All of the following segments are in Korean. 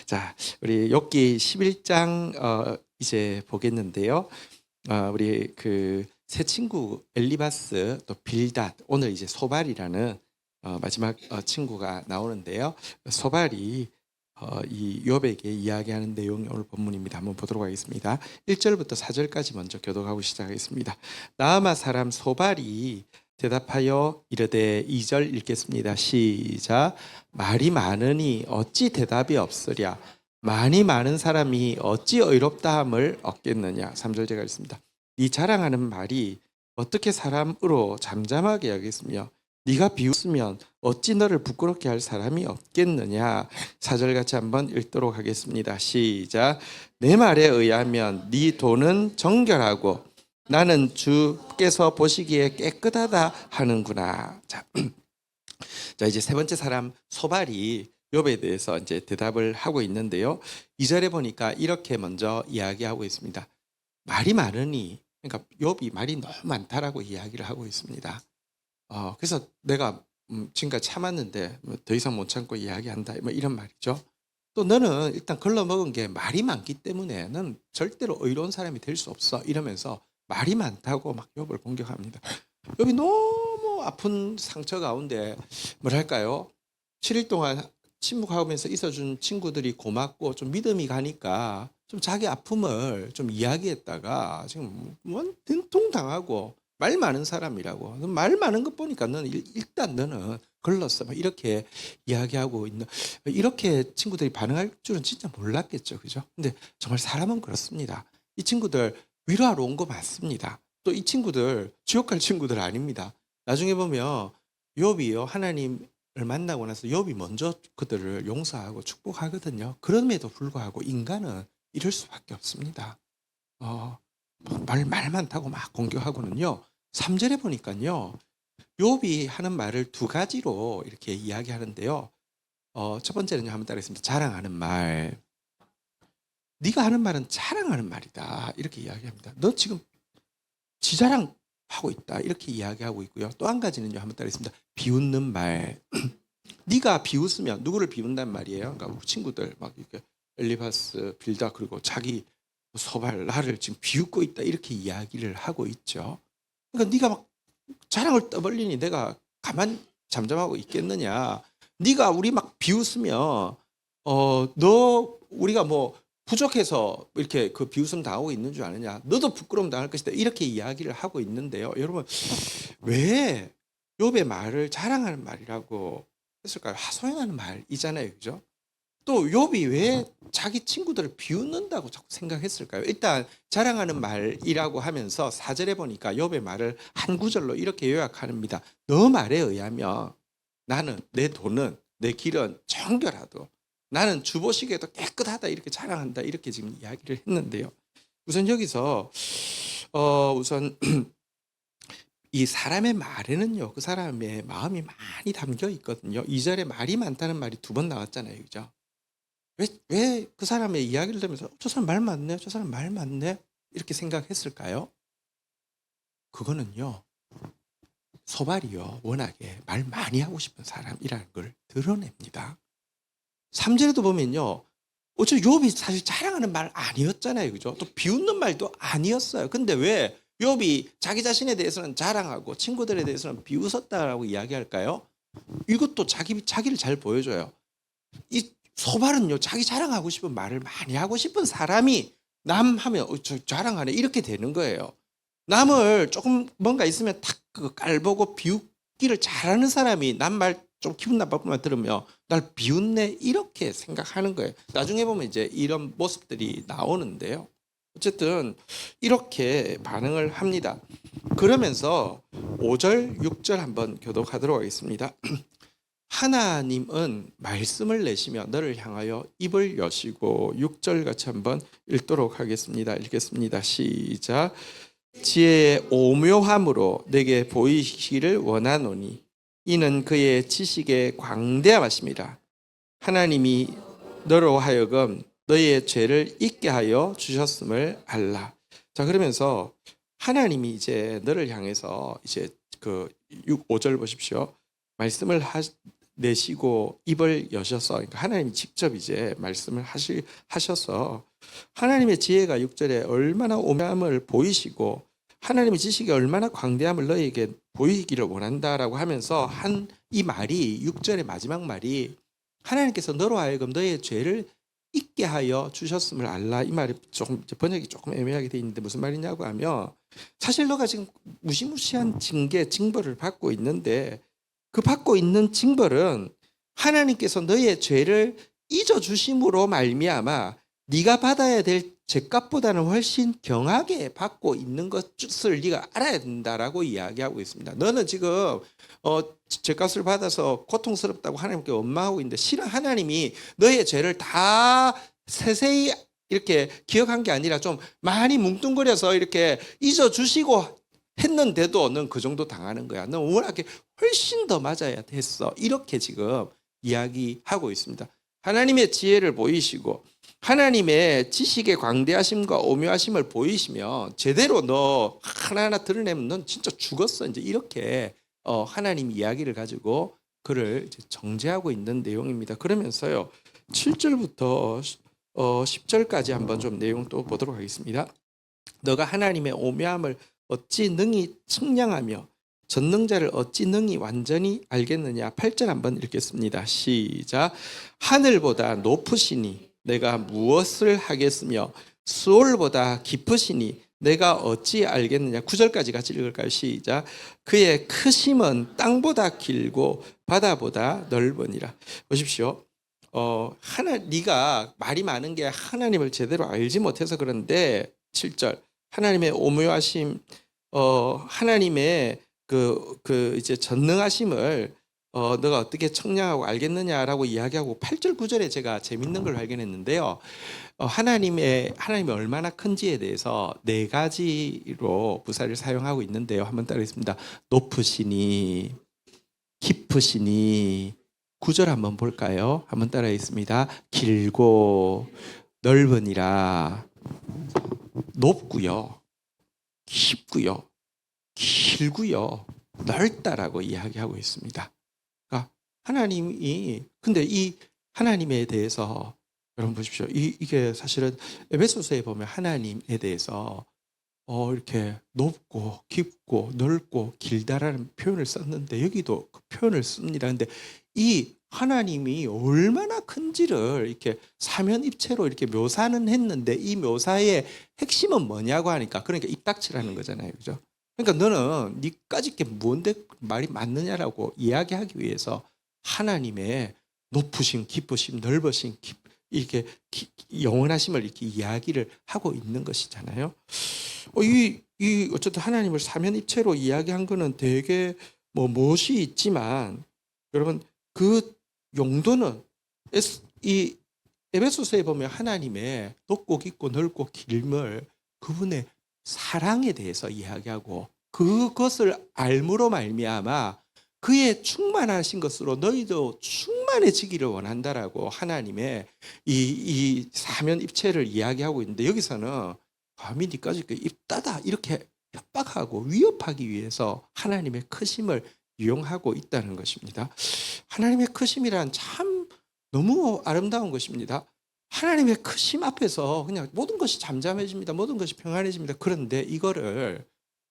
자, 우리 욥기 11장 이제 보겠는데요. 우리 그 세 친구 엘리바스 또 빌닷, 오늘 이제 소발이라는 마지막 친구가 나오는데요. 소발이 이 욥에게 이야기하는 내용이 오늘 본문입니다. 한번 보도록 하겠습니다. 1절부터 4절까지 먼저 교독하고 시작하겠습니다. 나아마 사람 소발이 대답하여 이르되, 2절 읽겠습니다. 시작. 말이 많으니 어찌 대답이 없으랴. 많이 많은 사람이 어찌 의롭다함을 얻겠느냐. 3절 제가 읽습니다. 네 자랑하는 말이 어떻게 사람으로 잠잠하게 여겼으며 네가 비웃으면 어찌 너를 부끄럽게 할 사람이 없겠느냐. 4절 같이 한번 읽도록 하겠습니다. 시작. 내 말에 의하면 네 돈은 정결하고 나는 주께서 보시기에 깨끗하다 하는구나. 자, 이제 세 번째 사람 소발이 욥에 대해서 이제 대답을 하고 있는데요. 2절에 보니까 이렇게 먼저 이야기하고 있습니다. 말이 많으니, 그러니까 욥이 말이 너무 많다라고 이야기를 하고 있습니다. 그래서 내가 지금까지 참았는데 더 이상 못 참고 이야기한다, 뭐 이런 말이죠. 또 너는 일단 걸러먹은 게 말이 많기 때문에 넌 절대로 의로운 사람이 될 수 없어, 이러면서 말이 많다고 막 욥을 공격합니다. 욥이 너무 아픈 상처 가운데 뭐랄까요, 7일 동안 침묵하면서 있어준 친구들이 고맙고 좀 믿음이 가니까 좀 자기 아픔을 좀 이야기했다가 지금 된통당하고 말 많은 사람이라고, 말 많은 것 보니까 너는 일단 너는 걸렀어, 막 이렇게 이야기하고 있는, 이렇게 친구들이 반응할 줄은 진짜 몰랐겠죠, 그죠? 근데 정말 사람은 그렇습니다. 이 친구들 위로하러 온 거 맞습니다. 또 이 친구들 지옥 갈 친구들 아닙니다. 나중에 보면 욥이요, 하나님을 만나고 나서 욥이 먼저 그들을 용서하고 축복하거든요. 그럼에도 불구하고 인간은 이럴 수밖에 없습니다. 말 많다고 막 공격하고는요. 3절에 보니까요, 욥이 하는 말을 두 가지로 이렇게 이야기하는데요. 첫 번째는 한번 따라했습니다. 자랑하는 말. 네가 하는 말은 자랑하는 말이다, 이렇게 이야기합니다. 너 지금 지자랑하고 있다, 이렇게 이야기하고 있고요. 또 한 가지는요, 한번 따라했습니다. 비웃는 말. 네가 비웃으면 누구를 비운단 말이에요. 그러니까 친구들 막 이렇게 엘리바스, 빌다, 그리고 자기 소발, 나를 지금 비웃고 있다, 이렇게 이야기를 하고 있죠. 그러니까 네가 막 자랑을 떠벌리니 내가 가만 잠잠하고 있겠느냐. 네가 우리 막 비웃으면 너 우리가 뭐 부족해서 이렇게 그 비웃음 당하고 있는 줄 아느냐. 너도 부끄러움 당할 것이다, 이렇게 이야기를 하고 있는데요. 여러분, 왜 욥의 말을 자랑하는 말이라고 했을까요? 하소연하는 말이잖아요, 그죠? 또 욥이 왜 자기 친구들을 비웃는다고 자꾸 생각했을까요? 일단 자랑하는 말이라고 하면서 4절에 보니까 욥의 말을 한 구절로 이렇게 요약합니다. 너 말에 의하면 나는, 내 돈은, 내 길은 정결하도, 나는 주 보시기에도 깨끗하다, 이렇게 자랑한다, 이렇게 지금 이야기를 했는데요. 우선 여기서 우선 이 사람의 말에는요, 그 사람의 마음이 많이 담겨 있거든요. 2절에 말이 많다는 말이 두 번 나왔잖아요, 그죠? 왜 그 사람의 이야기를 들으면서 저 사람 말 많네, 저 사람 말 많네, 이렇게 생각했을까요? 그거는요, 소발이요, 워낙에 말 많이 하고 싶은 사람이라는 걸 드러냅니다. 3절에도 보면요, 어차피 욥이 사실 자랑하는 말 아니었잖아요, 그죠? 또 비웃는 말도 아니었어요. 근데 왜 욥이 자기 자신에 대해서는 자랑하고 친구들에 대해서는 비웃었다라고 이야기할까요? 이것도 자기를 잘 보여줘요. 이 소발은요, 자기 자랑하고 싶은 말을 많이 하고 싶은 사람이 남 하면 저 자랑하네, 이렇게 되는 거예요. 남을 조금 뭔가 있으면 탁 깔보고 비웃기를 잘하는 사람이 남 말 좀 기분 나쁘만 들으면 날 비웃네, 이렇게 생각하는 거예요. 나중에 보면 이제 이런 모습들이 나오는데요. 어쨌든 이렇게 반응을 합니다. 그러면서 5절, 6절 한번 교독하도록 하겠습니다. 하나님은 말씀을 내시며 너를 향하여 입을 여시고, 6절 같이 한번 읽도록 하겠습니다. 읽겠습니다. 시작. 지혜의 오묘함으로 내게 보이시기를 원하노니 이는 그의 지식의 광대함이십니다. 하나님이 너로 하여금 너의 죄를 잊게 하여 주셨음을 알라. 자, 그러면서 하나님이 이제 너를 향해서 이제 그 5절 보십시오. 말씀을 내시고 입을 여셔서, 그러니까 하나님이 직접 이제 말씀을 하셔서 하나님의 지혜가 6절에 얼마나 오묘함을 보이시고 하나님의 지식이 얼마나 광대함을 너희에게 보이기를 원한다라고 하면서 한 이 말이 6절의 마지막 말이 하나님께서 너로 하여금 너의 죄를 잊게 하여 주셨음을 알라. 이 말이 조금 번역이 조금 애매하게 돼 있는데 무슨 말이냐고 하면 사실 너가 지금 무시무시한 징벌을 받고 있는데 그 받고 있는 징벌은 하나님께서 너의 죄를 잊어 주심으로 말미암아 네가 받아야 될 죄값보다는 훨씬 경하게 받고 있는 것을 네가 알아야 된다라고 이야기하고 있습니다. 너는 지금 죄값을 받아서 고통스럽다고 하나님께 원망하고 있는데 실은 하나님이 너의 죄를 다 세세히 이렇게 기억한 게 아니라 좀 많이 뭉뚱그려서 이렇게 잊어주시고 했는데도 넌 그 정도 당하는 거야. 넌 워낙에 훨씬 더 맞아야 됐어. 이렇게 지금 이야기하고 있습니다. 하나님의 지혜를 보이시고 하나님의 지식의 광대하심과 오묘하심을 보이시면 제대로 너 하나하나 드러내면 넌 진짜 죽었어. 이제 이렇게 하나님 이야기를 가지고 그를 이제 정죄하고 있는 내용입니다. 그러면서요 7절부터 10절까지 한번 좀 내용 또 보도록 하겠습니다. 너가 하나님의 오묘함을 어찌 능히 측량하며 전능자를 어찌 능히 완전히 알겠느냐. 8절 한번 읽겠습니다. 시작. 하늘보다 높으시니 내가 무엇을 하겠으며 수월보다 깊으시니 내가 어찌 알겠느냐. 9절까지 같이 읽을까요? 시작. 그의 크심은 땅보다 길고 바다보다 넓으니라. 보십시오. 네가 말이 많은 게 하나님을 제대로 알지 못해서 그런데 7절 하나님의 오묘하심, 하나님의 그 이제 전능하심을 너가 어떻게 청량하고 알겠느냐라고 이야기하고 8절 9절에 제가 재밌는 걸 발견했는데요. 하나님이 얼마나 큰지에 대해서 네 가지로 부사를 사용하고 있는데요. 한번 따라하겠습니다. 높으시니, 깊으시니. 9절 한번 볼까요? 한번 따라하겠습니다. 길고 넓으니라. 높고요, 깊고요, 길고요, 넓다라고 이야기하고 있습니다. 그러니까 하나님이 근데 이 하나님에 대해서 여러분 보십시오. 이게 사실은 에베소서에 보면 하나님에 대해서 이렇게 높고 깊고 넓고 길다라는 표현을 썼는데 여기도 그 표현을 씁니다. 근데 이 하나님이 얼마나 큰지를 이렇게 사면입체로 이렇게 묘사는 했는데 이 묘사의 핵심은 뭐냐고 하니까 그러니까 입 닥치라는 거잖아요. 그죠? 그러니까 너는 니까짓 게 뭔데 말이 맞느냐라고 이야기하기 위해서 하나님의 높으심, 깊으심, 넓으심, 이렇게 영원하심을 이렇게 이야기를 하고 있는 것이잖아요. 어쨌든 하나님을 사면입체로 이야기한 거는 되게 멋이 있지만 여러분 그 용도는 이 에베소서에 보면 하나님의 높고 깊고 넓고 길음을 그분의 사랑에 대해서 이야기하고 그것을 알므로 말미암아 그의 충만하신 것으로 너희도 충만해지기를 원한다라고 하나님의 이 사면 입체를 이야기하고 있는데 여기서는 감히 니까지 입 닫아 이렇게 협박하고 위협하기 위해서 하나님의 크심을 이용하고 있다는 것입니다. 하나님의 크심이란 참 너무 아름다운 것입니다. 하나님의 크심 앞에서 그냥 모든 것이 잠잠해집니다. 모든 것이 평안해집니다. 그런데 이거를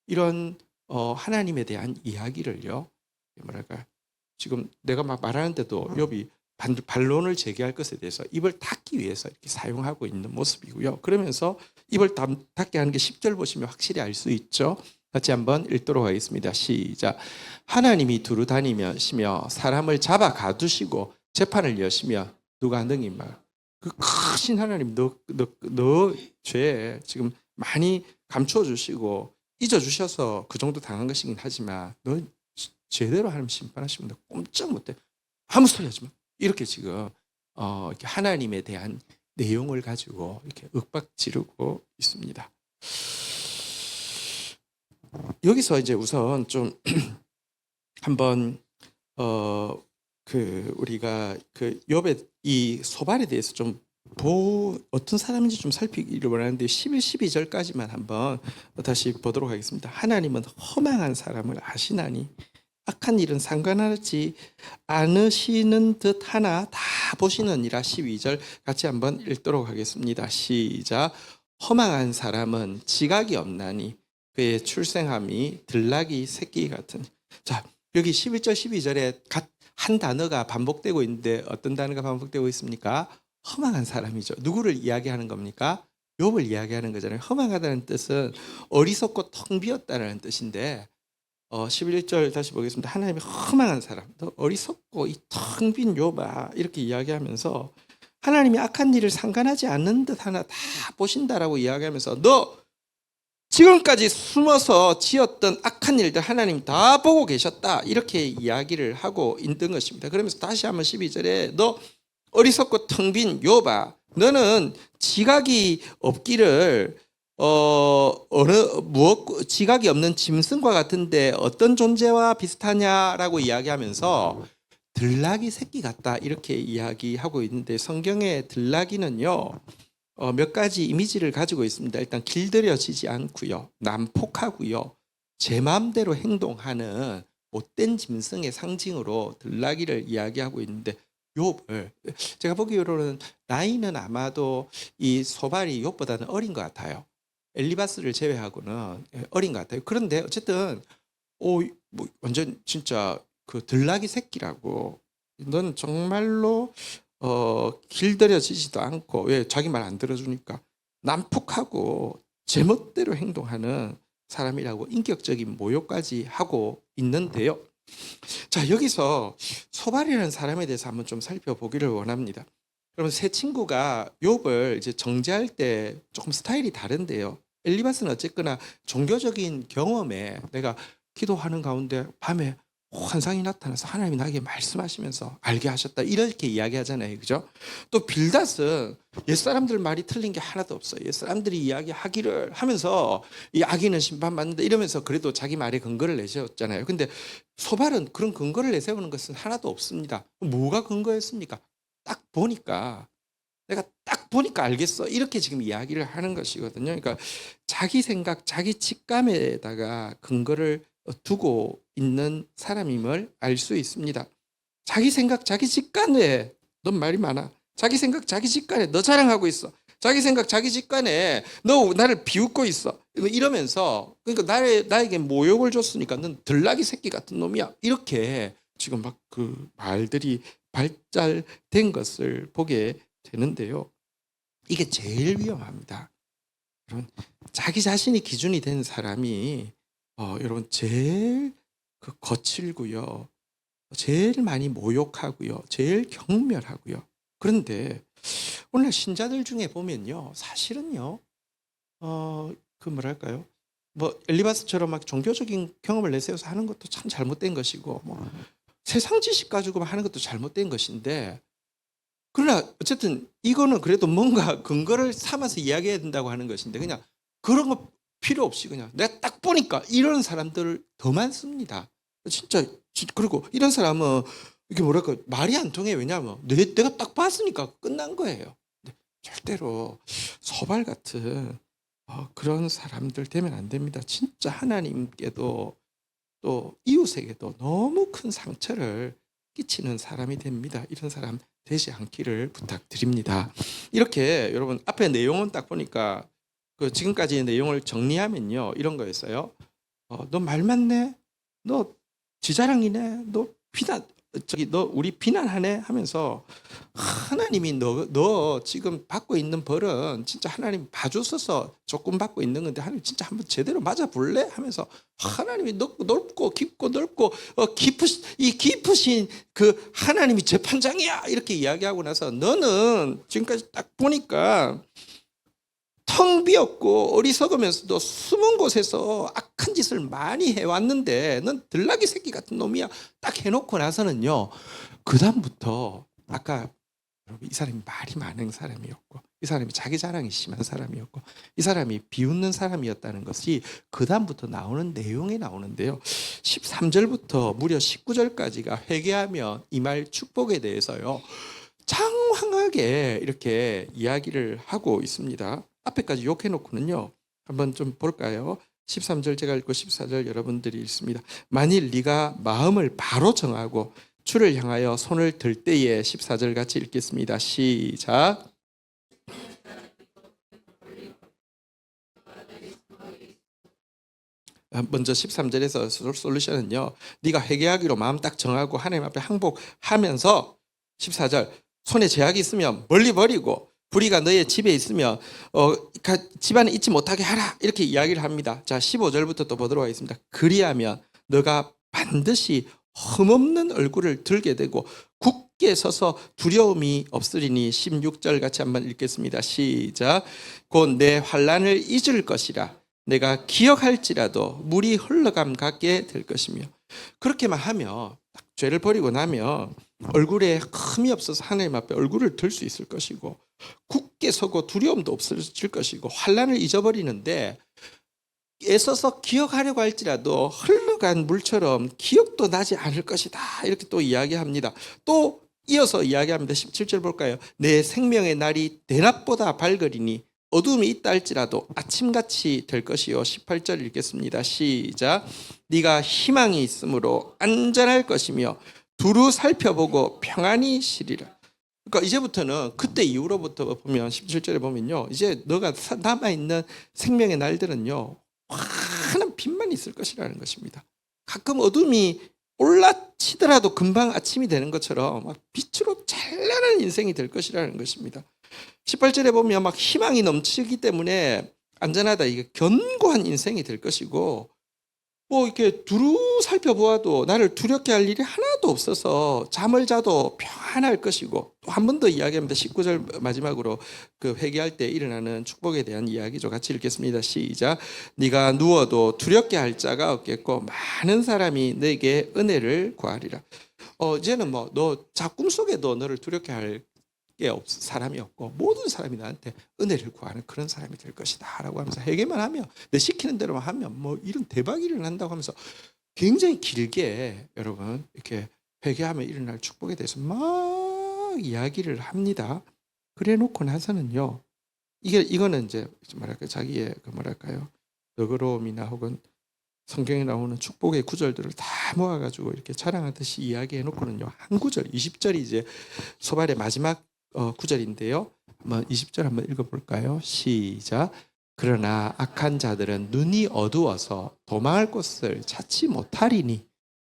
이런 하나님에 대한 이야기를요. 뭐랄까 지금 내가 막 말하는데도 욥이 반론을 제기할 것에 대해서 입을 닫기 위해서 이렇게 사용하고 있는 모습이고요. 그러면서 입을 닫게 하는 게 10절 보시면 확실히 알 수 있죠. 같이 한번 읽도록 하겠습니다. 시작. 하나님이 두루 다니시며 사람을 잡아 가두시고 재판을 여시며 누가 능히 말. 그 크신 하나님 너 죄 지금 많이 감춰 주시고 잊어 주셔서 그 정도 당한 것이긴 하지만 너 제대로 하나님 심판하시면 꼼짝 못해. 아무 소리 하지 마. 이렇게 지금 이렇게 하나님에 대한 내용을 가지고 이렇게 윽박 지르고 있습니다. 여기서 이제 우선 좀 한번 우리가 그 욥의 이 소발에 대해서 좀 어떤 사람인지 좀 살피기를 원하는데 11, 12절까지만 한번 다시 보도록 하겠습니다. 하나님은 허망한 사람을 아시나니 악한 일은 상관하지 않으시는 듯 하나 다 보시느니라. 12절 같이 한번 읽도록 하겠습니다. 시작. 허망한 사람은 지각이 없나니 그의 출생함이 들나귀 새끼 같은. 자, 여기 11절 12절에 한 단어가 반복되고 있는데 어떤 단어가 반복되고 있습니까? 허망한 사람이죠. 누구를 이야기하는 겁니까? 욥을 이야기하는 거잖아요. 허망하다는 뜻은 어리석고 텅 비었다는 뜻인데 11절 다시 보겠습니다. 하나님이 허망한 사람, 너 어리석고 이 텅 빈 욥아 이렇게 이야기하면서 하나님이 악한 일을 상관하지 않는 듯 하나 다 보신다라고 이야기하면서 너 지금까지 숨어서 지었던 악한 일들 하나님 다 보고 계셨다 이렇게 이야기를 하고 있는 것입니다. 그러면서 다시 한번 12절에 너 어리석고 텅 빈 욥아 너는 지각이 없기를 지각이 없는 짐승과 같은데 어떤 존재와 비슷하냐라고 이야기하면서 들나귀 새끼 같다 이렇게 이야기하고 있는데 성경의 들나귀는요 몇 가지 이미지를 가지고 있습니다. 일단 길들여지지 않고요, 난폭하고요, 제 마음대로 행동하는 못된 짐승의 상징으로 들나귀를 이야기하고 있는데 욥을 제가 보기로는 나이는 아마도 이 소발이 욥보다는 어린 것 같아요. 엘리바스를 제외하고는 어린 것 같아요. 그런데 어쨌든 뭐 완전 진짜 그 들나귀 새끼라고 넌 정말로 길들여지지도 않고 왜 자기 말 안 들어주니까 난폭하고 제멋대로 행동하는 사람이라고 인격적인 모욕까지 하고 있는데요. 자, 여기서 소발이라는 사람에 대해서 한번 좀 살펴보기를 원합니다. 그러면 세 친구가 욥을 이제 정죄할 때 조금 스타일이 다른데요. 엘리바스는 어쨌거나 종교적인 경험에 내가 기도하는 가운데 밤에 환상이 나타나서 하나님이 나에게 말씀하시면서 알게 하셨다 이렇게 이야기하잖아요, 그죠? 또 빌닷은 옛사람들 말이 틀린 게 하나도 없어요. 옛사람들이 이야기하기를 하면서 이 악인은 심판받는다 이러면서 그래도 자기 말에 근거를 내세웠잖아요. 근데 소발은 그런 근거를 내세우는 것은 하나도 없습니다. 뭐가 근거였습니까? 딱 보니까 내가 딱 보니까 알겠어 이렇게 지금 이야기를 하는 것이거든요. 그러니까 자기 생각, 자기 직감에다가 근거를 두고 있는 사람임을 알 수 있습니다. 자기 생각, 자기 직감에 넌 말이 많아. 자기 생각, 자기 직감에 너 자랑하고 있어. 자기 생각, 자기 직감에 너 나를 비웃고 있어. 이러면서 그러니까 나에게 모욕을 줬으니까 넌 들나귀 새끼 같은 놈이야. 이렇게 지금 막 그 말들이 발달된 것을 보게 되는데요. 이게 제일 위험합니다. 여러분, 자기 자신이 기준이 된 사람이 여러분 제일 그 거칠고요, 제일 많이 모욕하고요, 제일 경멸하고요. 그런데 오늘 신자들 중에 보면요, 사실은요, 그 뭐랄까요, 뭐 엘리바스처럼 막 종교적인 경험을 내세워서 하는 것도 참 잘못된 것이고, 뭐 세상 지식 가지고 하는 것도 잘못된 것인데, 그러나 어쨌든 이거는 그래도 뭔가 근거를 삼아서 이야기해야 된다고 하는 것인데 그냥 그런 거 필요 없이 그냥 내가 딱 보니까 이런 사람들 더 많습니다. 진짜 그리고 이런 사람은 이게 뭐랄까 말이 안 통해. 왜냐하면 내가 딱 봤으니까 끝난 거예요. 근데 절대로 소발 같은 그런 사람들 되면 안 됩니다. 진짜 하나님께도 또 이웃에게도 너무 큰 상처를 끼치는 사람이 됩니다. 이런 사람 되지 않기를 부탁드립니다. 이렇게 여러분 앞에 내용은 딱 보니까 그 지금까지의 내용을 정리하면요 이런 거였어요. 너 말 많네, 너 지자랑이네, 너 비난 너 우리 비난하네 하면서 하나님이 너 지금 받고 있는 벌은 진짜 하나님 봐줬어서 조금 받고 있는 건데 하나님 진짜 한번 제대로 맞아 볼래 하면서 하나님이 넓고 깊고 넓고 깊으신 그 하나님이 재판장이야 이렇게 이야기하고 나서 너는 지금까지 딱 보니까 텅 비었고 어리석으면서도 숨은 곳에서 악한 짓을 많이 해왔는데 넌 들나귀 새끼 같은 놈이야 딱 해놓고 나서는요 그 다음부터 아까 여러분 이 사람이 말이 많은 사람이었고 이 사람이 자기 자랑이 심한 사람이었고 이 사람이 비웃는 사람이었다는 것이 그 다음부터 나오는 내용에 나오는데요 13절부터 무려 19절까지가 회개하며 임할 축복에 대해서요 장황하게 이렇게 이야기를 하고 있습니다. 앞에까지 욕해놓고는요 한번 좀 볼까요? 13절 제가 읽고 14절 여러분들이 읽습니다. 만일 네가 마음을 바로 정하고 주를 향하여 손을 들 때에 14절 같이 읽겠습니다. 시작. 먼저 13절에서 솔루션은요. 네가 회개하기로 마음 딱 정하고 하나님 앞에 항복하면서 14절 손에 제약이 있으면 멀리 버리고 불의가 너의 집에 있으면 집안에 있지 못하게 하라 이렇게 이야기를 합니다. 자 15절부터 또 보도록 하겠습니다. 그리하면 너가 반드시 흠없는 얼굴을 들게 되고 굳게 서서 두려움이 없으리니 16절 같이 한번 읽겠습니다. 시작. 곧 내 환난을 잊을 것이라 내가 기억할지라도 물이 흘러감 같게 될 것이며 그렇게만 하면 딱 죄를 버리고 나면 얼굴에 흠이 없어서 하나님 앞에 얼굴을 들 수 있을 것이고 굳게 서고 두려움도 없어질 것이고 환난을 잊어버리는데 애써서 기억하려고 할지라도 흘러간 물처럼 기억도 나지 않을 것이다 이렇게 또 이야기합니다. 또 이어서 이야기합니다. 17절 볼까요? 내 생명의 날이 대낮보다 밝으리니 어둠이 있다 할지라도 아침같이 될 것이요. 18절 읽겠습니다. 시작. 네가 희망이 있으므로 안전할 것이며 두루 살펴보고 평안히 쉬리라. 그러니까 이제부터는 그때 이후로부터 보면 17절에 보면요. 이제 너가 남아있는 생명의 날들은요. 환한 빛만 있을 것이라는 것입니다. 가끔 어둠이 올라치더라도 금방 아침이 되는 것처럼 막 빛으로 찬란한 인생이 될 것이라는 것입니다. 18절에 보면 막 희망이 넘치기 때문에 안전하다. 이게 견고한 인생이 될 것이고 뭐 이렇게 두루 살펴보아도 나를 두렵게 할 일이 하나도 없어서 잠을 자도 평안할 것이고 또 한 번 더 이야기합니다. 19절 마지막으로 그 회개할 때 일어나는 축복에 대한 이야기죠. 같이 읽겠습니다. 시작. 네가 누워도 두렵게 할 자가 없겠고 많은 사람이 내게 은혜를 구하리라. 이제는 뭐 너 꿈속에도 너를 두렵게 할 사람이 없고 모든 사람이 나한테 은혜를 구하는 그런 사람이 될 것이다 라고 하면서 회개만 하면 내 시키는 대로만 하면 뭐 이런 대박이 일어난다고 하면서 굉장히 길게 여러분 이렇게 회개하면 일어날 축복에 대해서 막 이야기를 합니다. 그래 놓고 나서는요 이거는 이제 뭐랄까 자기의 그 뭐랄까요 너그러움이나 혹은 성경에 나오는 축복의 구절들을 다 모아가지고 이렇게 자랑하듯이 이야기해 놓고는요 한 구절 20절이 이제 소발의 마지막 구절인데요. 한번 20절 한번 읽어볼까요? 시작. 그러나 악한 자들은 눈이 어두워서 도망할 곳을 찾지 못하리니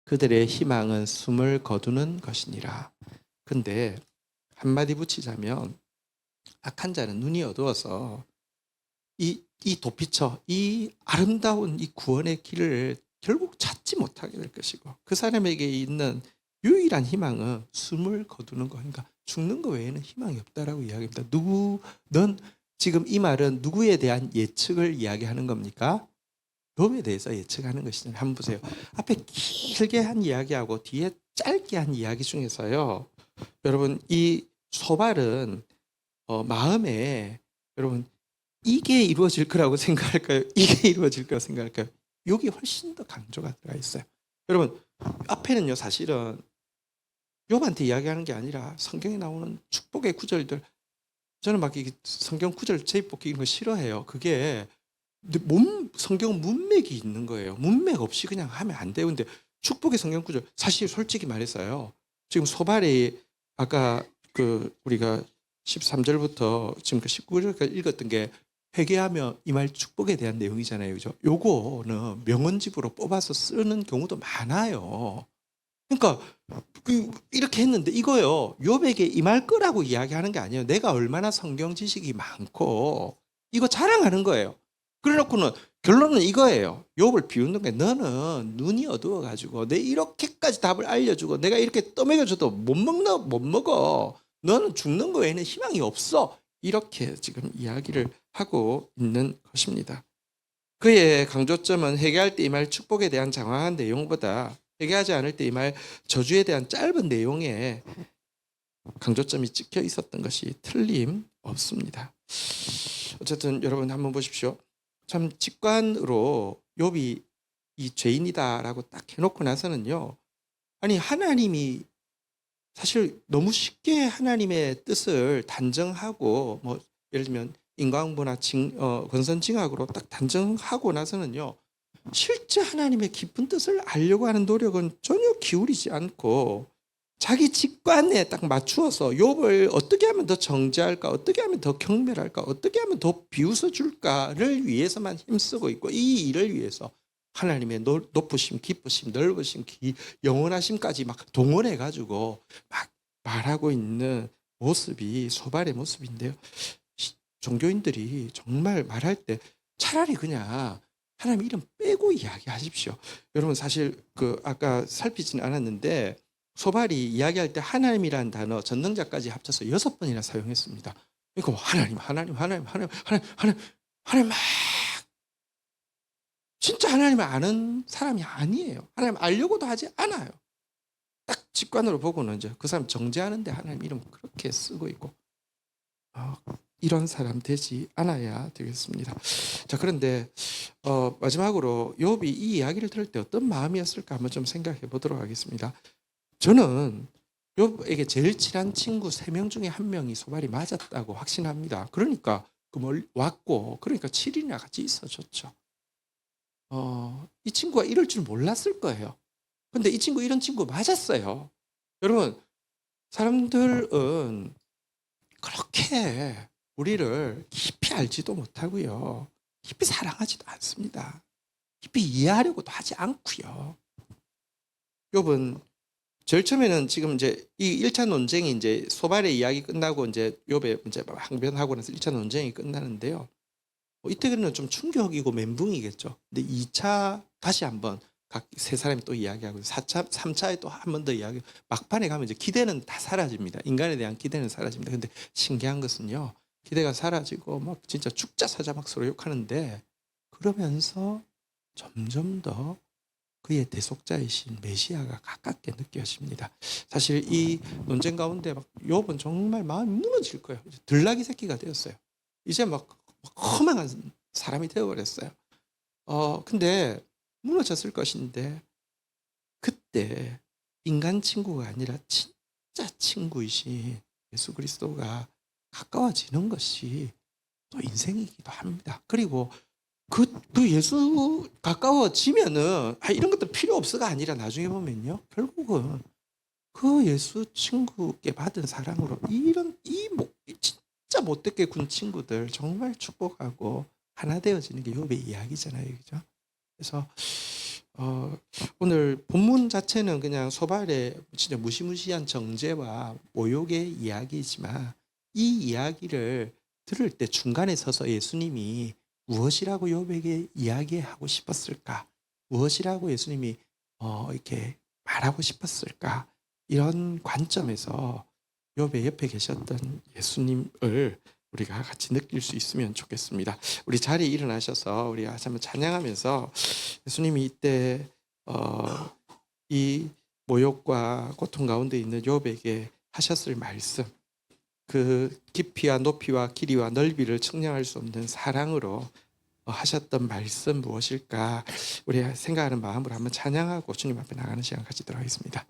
그들의 희망은 숨을 거두는 것이니라. 근데 한마디 붙이자면 악한 자는 눈이 어두워서 이 도피처, 이 아름다운 이 구원의 길을 결국 찾지 못하게 될 것이고 그 사람에게 있는 유일한 희망은 숨을 거두는 거. 그러니까 죽는 거 외에는 희망이 없다라고 이야기합니다. 넌 지금 이 말은 누구에 대한 예측을 이야기하는 겁니까? 욥에 대해서 예측하는 것이잖아요. 한번 보세요. 앞에 길게 한 이야기하고 뒤에 짧게 한 이야기 중에서요. 여러분 이 소발은 마음에 여러분 이게 이루어질 거라고 생각할까요? 이게 이루어질 거라고 생각할까요? 여기 훨씬 더 강조가 들어가 있어요. 여러분 앞에는요 사실은 욥한테 이야기하는 게 아니라 성경에 나오는 축복의 구절들 저는 막 이 성경 구절 제입복 이런 거 싫어해요. 그게 성경은 문맥이 있는 거예요. 문맥 없이 그냥 하면 안 돼요. 근데 축복의 성경 구절 사실 솔직히 말해서요. 지금 소발이 아까 그 우리가 13절부터 지금 그 19절까지 읽었던 게 회개하며 이 말 축복에 대한 내용이잖아요. 그죠? 요거는 명언집으로 뽑아서 쓰는 경우도 많아요. 그러니까 이렇게 했는데 이거요. 욥에게 임할 거라고 이야기하는 게 아니에요. 내가 얼마나 성경 지식이 많고 이거 자랑하는 거예요. 그래 놓고는 결론은 이거예요. 욥을 비웃는 게 너는 눈이 어두워 가지고 내 이렇게까지 답을 알려주고 내가 이렇게 떠먹여줘도 못 먹어. 너는 죽는 거 외에는 희망이 없어. 이렇게 지금 이야기를 하고 있는 것입니다. 그의 강조점은 회개할 때 임할 축복에 대한 장황한 내용보다 회개하지 않을 때 임할 저주에 대한 짧은 내용에 강조점이 찍혀 있었던 것이 틀림없습니다. 어쨌든 여러분 한번 보십시오. 참 직관으로 욥이 이 죄인이다라고 딱 해놓고 나서는요. 아니 하나님이 사실 너무 쉽게 하나님의 뜻을 단정하고 뭐 예를 들면 인과응보나 권선징악으로 딱 단정하고 나서는요. 실제 하나님의 깊은 뜻을 알려고 하는 노력은 전혀 기울이지 않고 자기 직관에 딱 맞추어서 욥을 어떻게 하면 더 정죄할까, 어떻게 하면 더 경멸할까, 어떻게 하면 더 비웃어 줄까를 위해서만 힘쓰고 있고, 이 일을 위해서 하나님의 높으심, 깊으심, 넓으심, 영원하심까지 막 동원해 가지고 막 말하고 있는 모습이 소발의 모습인데요. 종교인들이 정말 말할 때 차라리 그냥 하나님 이름 빼고 이야기하십시오. 여러분 사실 그 아까 살피지는 않았는데 소발이 이야기할 때 하나님이라는 단어 전능자까지 합쳐서 6번이나 사용했습니다. 그러니까 하나님, 하나님, 하나님, 하나님, 하나님, 하나님, 하나님 막 진짜 하나님을 아는 사람이 아니에요. 하나님 알려고도 하지 않아요. 딱 직관으로 보고는 이제 그 사람 정죄하는데 하나님 이름 그렇게 쓰고 있고 이런 사람 되지 않아야 되겠습니다. 자, 그런데 마지막으로 욥이 이 이야기를 들을 때 어떤 마음이었을까 한번 좀 생각해 보도록 하겠습니다. 저는 욥에게 제일 친한 친구 3명 중에 1명이 소발이 맞았다고 확신합니다. 그러니까 왔고 그러니까 7일이나 같이 있어줬죠. 이 친구가 이럴 줄 몰랐을 거예요. 근데 이 친구 이런 친구 맞았어요. 여러분 사람들은 그렇게 우리를 깊이 알지도 못하고요. 깊이 사랑하지도 않습니다. 깊이 이해하려고도 하지 않고요. 욥은 제일 처음에는 지금 이제 이 1차 논쟁이 이제 소발의 이야기 끝나고 이제 욥의 이제 항변하고 나서 1차 논쟁이 끝나는데요. 이때는 좀 충격이고 멘붕이겠죠. 근데 2차 다시 한번 각 세 사람이 또 이야기하고 4차, 3차에 또 한 번 더 이야기. 막판에 가면 이제 기대는 다 사라집니다. 인간에 대한 기대는 사라집니다. 근데 신기한 것은요. 기대가 사라지고 막 진짜 죽자 사자 막 서로 욕하는데 그러면서 점점 더 그의 대속자이신 메시아가 가깝게 느껴집니다. 사실 이 논쟁 가운데 막 욥은 정말 마음이 무너질 거예요. 들나귀 새끼가 되었어요. 이제 막 허망한 사람이 되어버렸어요. 근데 무너졌을 것인데 그때 인간 친구가 아니라 진짜 친구이신 예수 그리스도가 가까워지는 것이 또 인생이기도 합니다. 그리고 그 예수 가까워지면은 이런 것도 필요 없어가 아니라 나중에 보면요. 결국은 그 예수 친구께 받은 사랑으로 진짜 못되게 군 친구들 정말 축복하고 하나 되어지는 게 욥의 이야기잖아요. 그죠? 그래서 오늘 본문 자체는 그냥 소발의 진짜 무시무시한 정죄와 모욕의 이야기이지만 이 이야기를 들을 때 중간에 서서 예수님이 무엇이라고 욥에게 이야기하고 싶었을까? 무엇이라고 예수님이 이렇게 말하고 싶었을까? 이런 관점에서 욥의 옆에 계셨던 예수님을 우리가 같이 느낄 수 있으면 좋겠습니다. 우리 자리에 일어나셔서 우리 한번 찬양하면서 예수님이 이때 이 모욕과 고통 가운데 있는 욥에게 하셨을 말씀, 그 깊이와 높이와 길이와 넓이를 측량할 수 없는 사랑으로 하셨던 말씀 무엇일까? 우리 생각하는 마음으로 한번 찬양하고 주님 앞에 나가는 시간 가지도록 하겠습니다.